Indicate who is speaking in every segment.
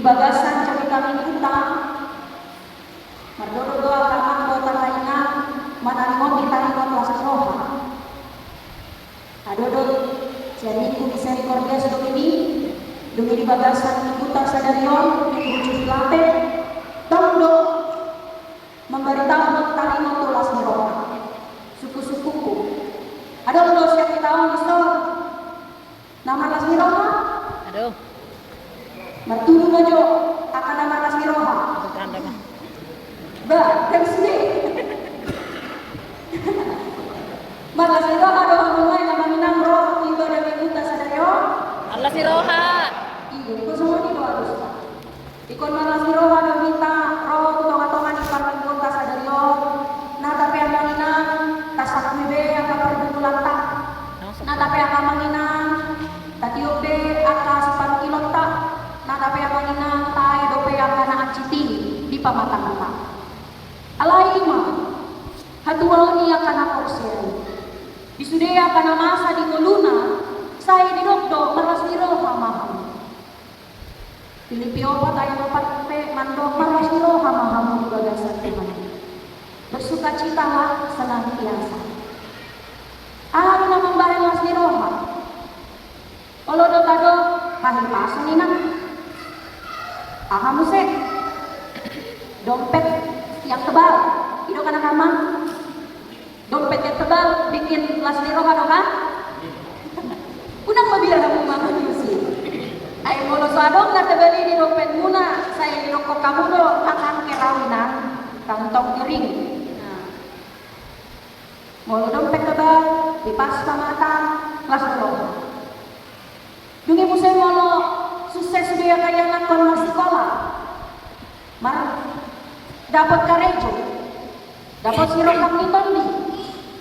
Speaker 1: bagasan jadi kami kita mardodo doa kamang kota kaina manangon ditaringon lasas roha adodo jadi ku misericordia ini demi di bagasan ibuta sadarion wujud late tondo memberitahu taringon tulas di roha suku-sukuku ada ulos yang tahun besar nama lasmi roha
Speaker 2: Aduh.
Speaker 1: Martulu aja akan nama lasmi roha
Speaker 2: Tanda mah.
Speaker 1: ba terusni malasmi roha doa mulai nama minang roha ibadah ibuta sadarion
Speaker 2: Allah si Roha.
Speaker 1: iya ikut semua di doa dosa ikut malasmi roha do minta roha tutongan-tongan di parman ibuta sadarion nah tapi yang manginang tasak mebe apa perbulan tak nah tapi yang manginang tatiup be aka separuh kilot tak nah tapi yang manginang tae dope aka na aciti di pamatang-matang alai ima hatuauni aka na korseri disudea kana masa di koluna saya di dokdo maras di roha maham Filipi 4 ayat 4 pe mandok maras di roha maham di bagasan Tuhan bersukacitalah senantiasa ano na membahan las di roha olo do tado kahit paso ni nang ahamuse dompet yang tebal itu kana kaman dompet yang tebal bikin las di roha kan unang mabilang ako mga yusi ay molo sa adong na tabali di dompet muna saya di rokok kamu do akan kerawinan kantong kering molo dompet tebal dipas mata las di roha dungi mo sa molo sukses dia kaya nakon mas sekolah mar dapat karejo dapat sirokam ni tondi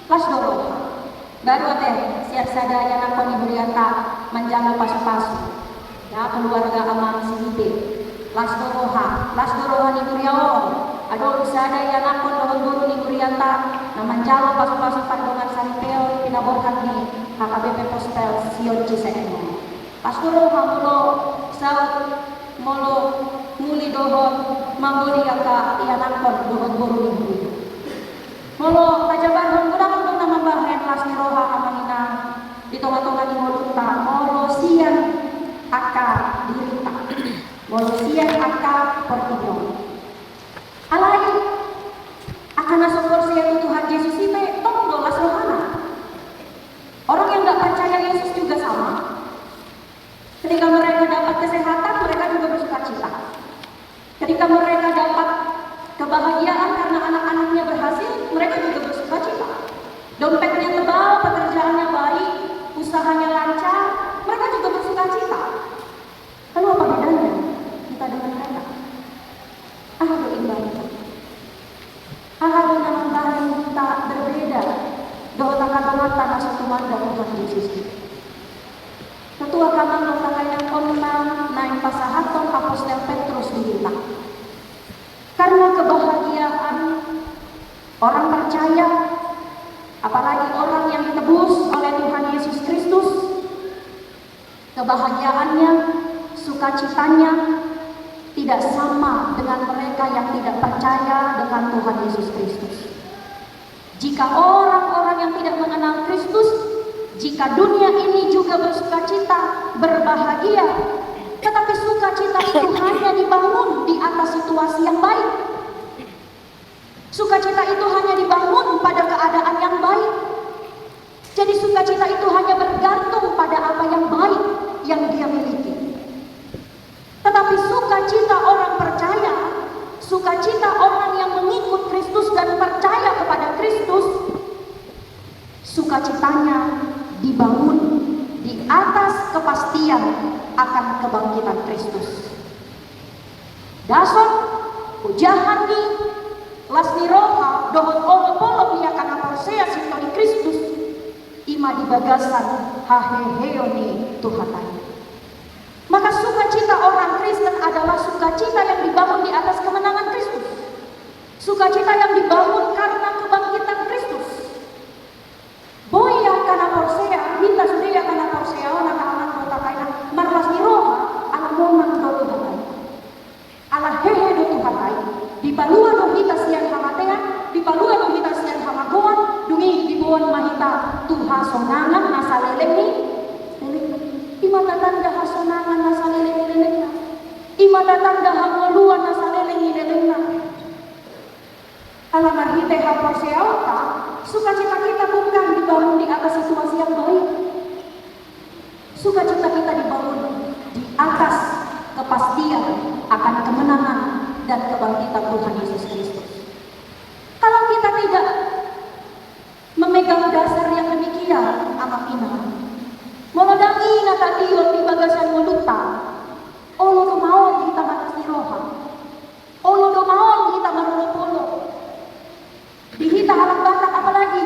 Speaker 1: las di roha baru teh siap sadaya nakon ibu riata menjaga pasu-pasu ya keluarga amang sihipe las di roha ni buriao ado sadaya nakon dohon guru ni buriata na menjaga pasu-pasu pandongan saripeo pinaborkan ni HKBP Postel Sion Ciseko pas di roha mulo saut molo muli dohon mamboli aka iya nakon dohon guru ni buriao molo kajaban gudang untuk nama bahan las di roha amanina di tonga-tonga di moluta molo siang aka dirita molo siang aka pertido alai akan asokor siang Tuhan Yesus itu tong las rohana orang yang gak percaya Yesus juga sama ketika mereka dapat kesehatan mereka juga bersukacita ketika mereka dapat kebahagiaan karena anak-anaknya berhasil, mereka juga bersukacita. Dompetnya tebal, pekerjaannya baik, usahanya lancar, mereka juga bersukacita. Lalu apa bedanya kita dengan mereka? Ahadu ibadah. Ahadu nama bahan kita berbeda. Doa takkan tanah satu mandang Tuhan Yesus. Ketua kamang doa kaya kontan naik pasahaton Apostel Petrus dibilang. Karena kebahagiaan orang percaya, apalagi orang yang ditebus oleh Tuhan Yesus Kristus, kebahagiaannya, sukacitanya tidak sama dengan mereka yang tidak percaya dengan Tuhan Yesus Kristus. Jika orang-orang yang tidak mengenal Kristus, jika dunia ini juga bersukacita, berbahagia, tetapi sukacita itu hanya dibangun di atas situasi yang baik. Sukacita itu hanya dibangun pada keadaan yang baik. Jadi sukacita itu hanya bergantung pada apa yang baik yang dia miliki. Tetapi sukacita orang percaya, sukacita orang yang mengikut Kristus dan percaya kepada Kristus, sukacitanya dibangun di atas kepastian akan kebangkitan Kristus. Dason, ujahani, lasni roha, dohon polo ia kana persea sintoni Kristus, ima di bagasan haheheoni Tuhan. Maka sukacita orang Kristen adalah sukacita yang dibangun di atas kemenangan Kristus. Sukacita yang dibangun karena kebangkitan Kristus. Boya kana persea, minta sudia kana persea, ona kana kota kaina, marlas ni roha, anak momen dolo hatai. Tuhan sonangan nasa leleng ni ima tatanda hasonangan nasa leleng lelengna, ima tatanda hangaluan nasa leleng lelengna. Alaman hite haporseauta, sukacita kita bukan dibangun di atas situasi yang baik. Sukacita kita dibangun di atas kepastian akan kemenangan dan kebangkitan Tuhan Yesus Kristus. Kalau kita tidak memegang dasar yang demikian, amak ina, molodangi nata diyo di bagasan muluta, olo do maon kita matas di roha, olo do maon kita marulopolo, dihita halang batak apalagi,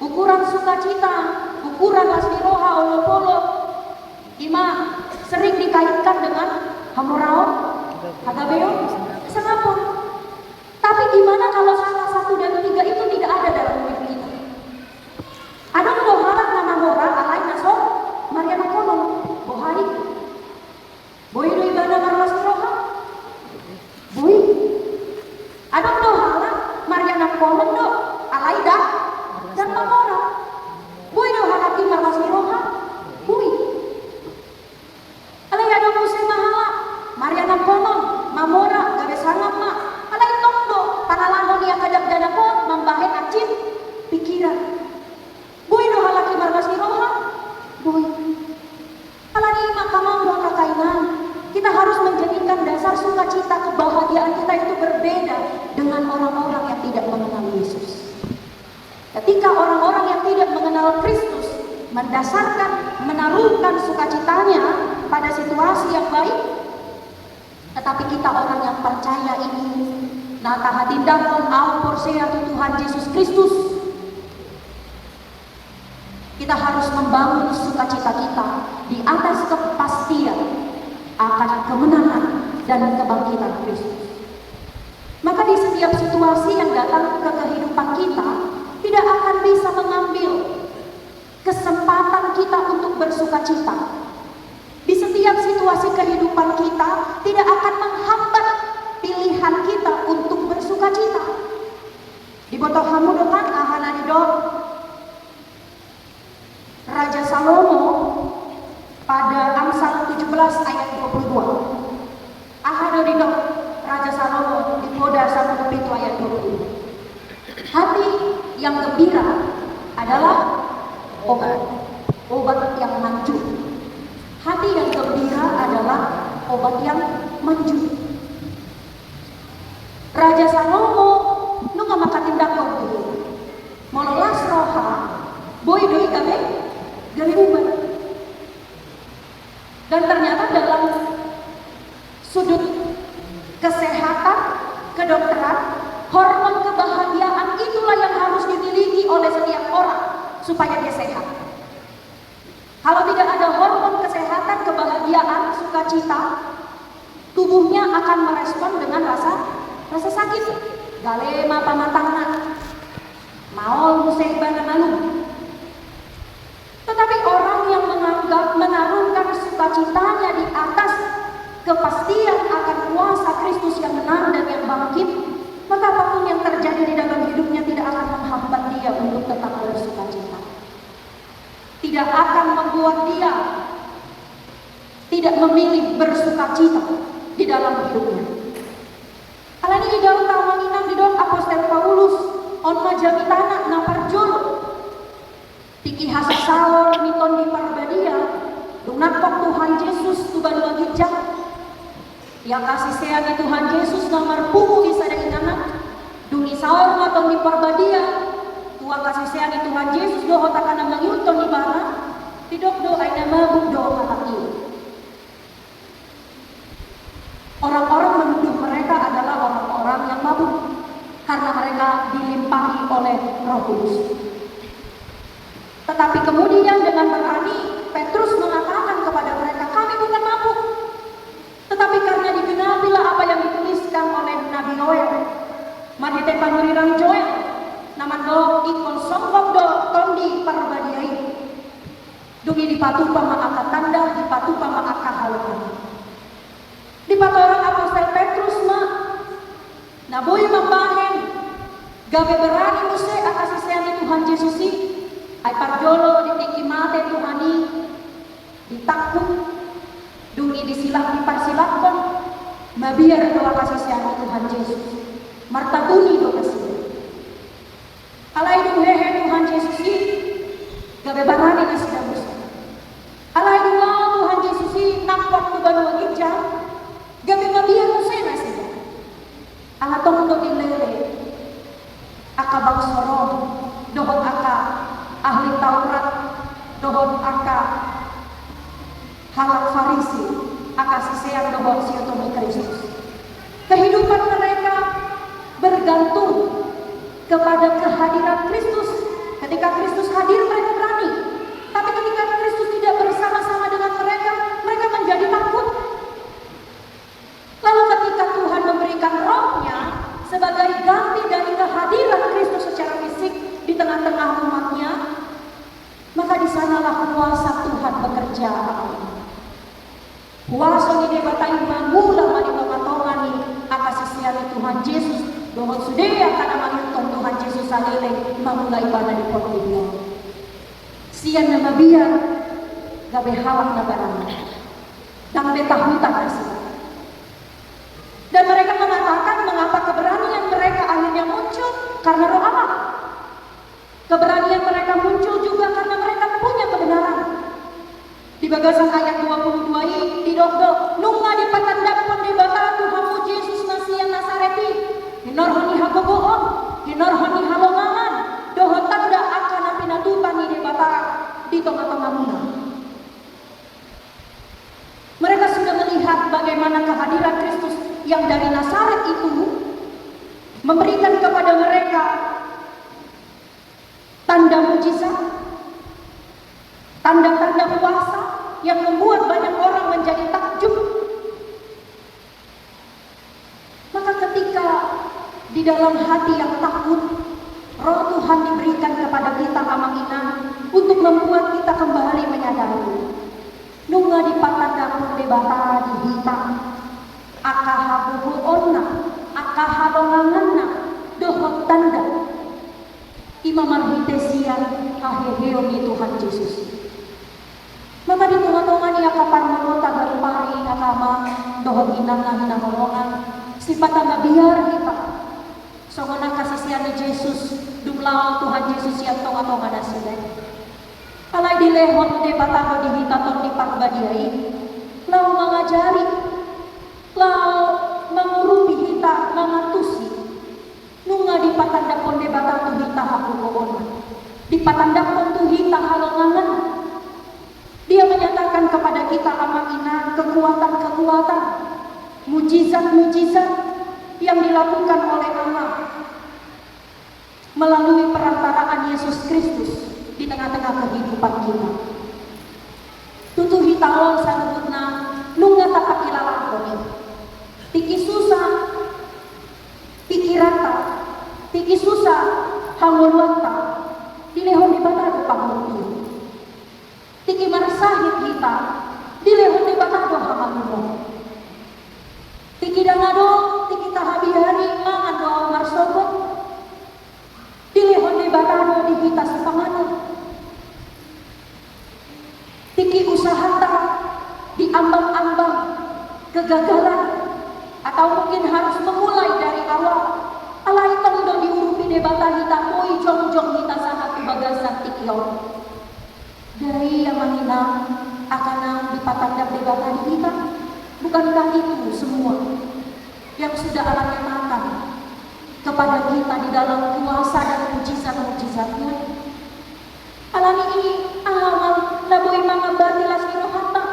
Speaker 1: ukuran sukacita, ukuran las di roha olo polo, ima sering dikaitkan dengan hamurao, hagabeo, sengapa. Tapi gimana kalau salah satu dari tiga itu tidak ada dalam hidup kita? Ada dohalat nama orang alai naso Mariana konon bohai boy do ibadah marwas roha boy ada dohalat Mariana konon do alai dah dan mamora boy do halaki marwas roha boy alai ada musim mahala Mariana konon mamora gabe sangat ma alai tondo panalahon yang kadang dana ko membahen acin pikiran boy do halaki marwas roha boy alani makamang doa kakainan. Kita harus menjadikan dasar sukacita kebahagiaan kita itu berbeda dengan orang-orang yang tidak mengenal Yesus. Ketika orang-orang yang tidak mengenal Kristus mendasarkan, menaruhkan sukacitanya pada situasi yang baik, tetapi kita orang yang percaya ini, nata hatindahon au porsea Tuhan Yesus Kristus, kita harus membangun sukacita kita di atas kepastian akan kemenangan dan kebangkitan Kristus. Maka di setiap situasi yang datang ke kehidupan kita, tidak akan bisa mengambil kesempatan kita untuk bersukacita. Di setiap situasi kehidupan kita, tidak akan menghambat pilihan kita untuk bersukacita. Di botol hamudokan ahana di dok Raja Salomo pada Amsal 17 ayat 22. Ahado di dok Raja Salomo di Koda 1 itu ayat 22. Hati yang gembira adalah obat yang manjur. Hati yang gembira adalah obat yang manjur. Raja Salomo nu ngamakatindak dulu. Mololas roha boy doi gabe ubat. Dan ternyata dalam sudut kesehatan, kedokteran, hormon kebahagiaan itulah yang harus dimiliki oleh setiap orang supaya dia sehat. Kalau tidak ada hormon kesehatan, kebahagiaan, sukacita, tubuhnya akan merespon dengan rasa sakit. Gale mata matangna, maol musibana malu. Tetapi orang yang menaruhkan sukacitanya di atas kepastian akan kuasa Kristus yang menang dan yang bangkit, maka apapun yang terjadi di dalam hidupnya tidak akan menghambat dia untuk tetap bersukacita. Tidak akan membuat dia tidak memilih bersukacita di dalam hidupnya. Alani di dalam tawanginan di dalam Apostel Paulus on majamitana naparjolo tiki hasa salor miton di parbadia dunakok Tuhan Yesus tuban magijak yang kasih sayang Tuhan Yesus nomor pumu isa dari anak dungi saor maton di parbadia tua kasih sayang Tuhan Yesus do hotakan namang yuton di bara tidok do ay namabuk do hataki. Orang-orang menuduh mereka adalah orang-orang yang mabuk karena mereka dilimpahi oleh Roh Kudus. Tetapi kemudian dengan berani Petrus mengatakan kepada mereka, kami bukan mabuk. Tetapi karena digenapilah apa yang dituliskan oleh Nabi Yoel, madite panurirang Joel, namando ikon sombong do tondi parbadiai. Dungi dipatupa maaka tanda, dipatupa maaka halaman. Dipatorang Apostel Petrus ma, naboy mambahen, gabe berani muse akasih sayang Tuhan Yesus Ai parjolo ditiki mate Tuhani, ditakut, dungi disilap diparsilapkan, mabiar doa kasih sayang Tuhan Yesus. Martabuni doa kasih. Alai dung hehe Tuhan Yesus ini, gabe barani di sidang musa. Alai dung Tuhan Yesus ini nampak tu banua gija, gabe mabiar musena sida. Alatong do dilele, aka bangsoron, dohot aka ahli Taurat, dohot aka halak Farisi, aka siseang dohot siotomi Kristus. Kehidupan mereka bergantung kepada kehadiran Kristus. Ketika Kristus hadir mereka berani, tapi ketika Kristus tidak bersama-sama dengan mereka, mereka menjadi takut. Lalu ketika Tuhan memberikan Roh-Nya sebagai ganti dari kehadiran Kristus secara fisik di tengah-tengah umat-Nya, maka di sanalah kuasa Tuhan bekerja. Kuasa ini batai mula mari mengatongani akasisiani Tuhan Yesus, dohot sudea karena mangitong Tuhan Yesus salele mamulai pada di portibio. Sian nama biar gabe halak na barang, dan betahutan asal. Dan mereka mengatakan mengapa keberanian mereka akhirnya muncul karena Roh Allah. Keberanian mereka muncul juga karena mereka punya kebenaran. Di bagasan ayat 22 ini didokdok nunga di patandapon di bata Tuhan Yesus Nasian Nasareti hinorhoni hagogoon hinorhoni halongangan dohot tanda akan pinatupan di bata di tengah-tengah muna. Mereka sudah melihat bagaimana kehadiran Kristus yang dari Nazaret itu memberikan kepada mereka tanda mujizat, tanda-tanda kuasa yang membuat banyak orang menjadi takjub. Maka ketika di dalam hati yang takut, Roh Tuhan diberikan kepada kita amanginan untuk membuat kita kembali menyadari. Nunga di patandapun di bata di hitam, aka habuhu onna, aka halonganganna, dohot tanda. Imam Arhitesian haheheoni Tuhan Yesus. Maka di tengah-tengah ni akapan menota galpari akama dohot inang na holongan sifat na biar kita. Songona kasisian Yesus dumlaw Tuhan Yesus yang tonga-tonga na sila. Alay dilehon de batago di hitaton di pagbadiai, lau mengajari, lau mengurupi hita mengatusi, nunga di patandapon de batago hita hakukoon, di patandapon tu hita halongangan. Dia menyatakan kepada kita amanginan kekuatan-kekuatan, mujizat-mujizat yang dilakukan oleh Allah melalui perantaraan Yesus Kristus di tengah-tengah kehidupan kita. Tutu hitalon sanubutna nunga tapakilalang koni. Tiki susah, pikirata, tiki susah, hanguluanta, dilehon di bata pangulti. Tiki marsahit kita, dilehon di bata hamalumo. Tiki dangado, tiki tahabihari, mangan doa marsobot, dilehon di bata di kita sepanganan. Tiki usahata diambang-ambang kegagalan atau mungkin harus memulai dari awal. Alai tongdo diurupi debata hita moi jong-jong hita sangat bagasan tikion. Dari yang menginang akan dipatandap debata di kita. Bukankah itu semua yang sudah Allah nyatakan kepada kita di dalam kuasa dan mujizat-mujizatnya? Alami ini ahaman naboi mga batilas kirohata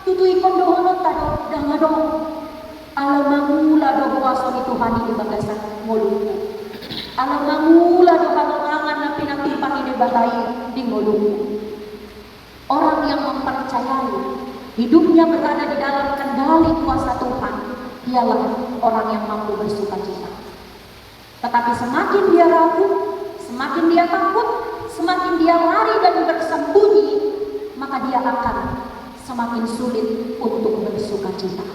Speaker 1: tutui kondohonot tado dangadong alamangula do kuasa ni Tuhan di bagasan moluku alamangula do kalongangan na pinagtipan ni batai di moluku. Orang yang mempercayai hidupnya berada di dalam kendali kuasa Tuhan, dialah orang yang mampu bersukacita. Tetapi semakin dia ragu, semakin dia takut, semakin dia lari dan bersembunyi, maka dia akan semakin sulit untuk bersukacita.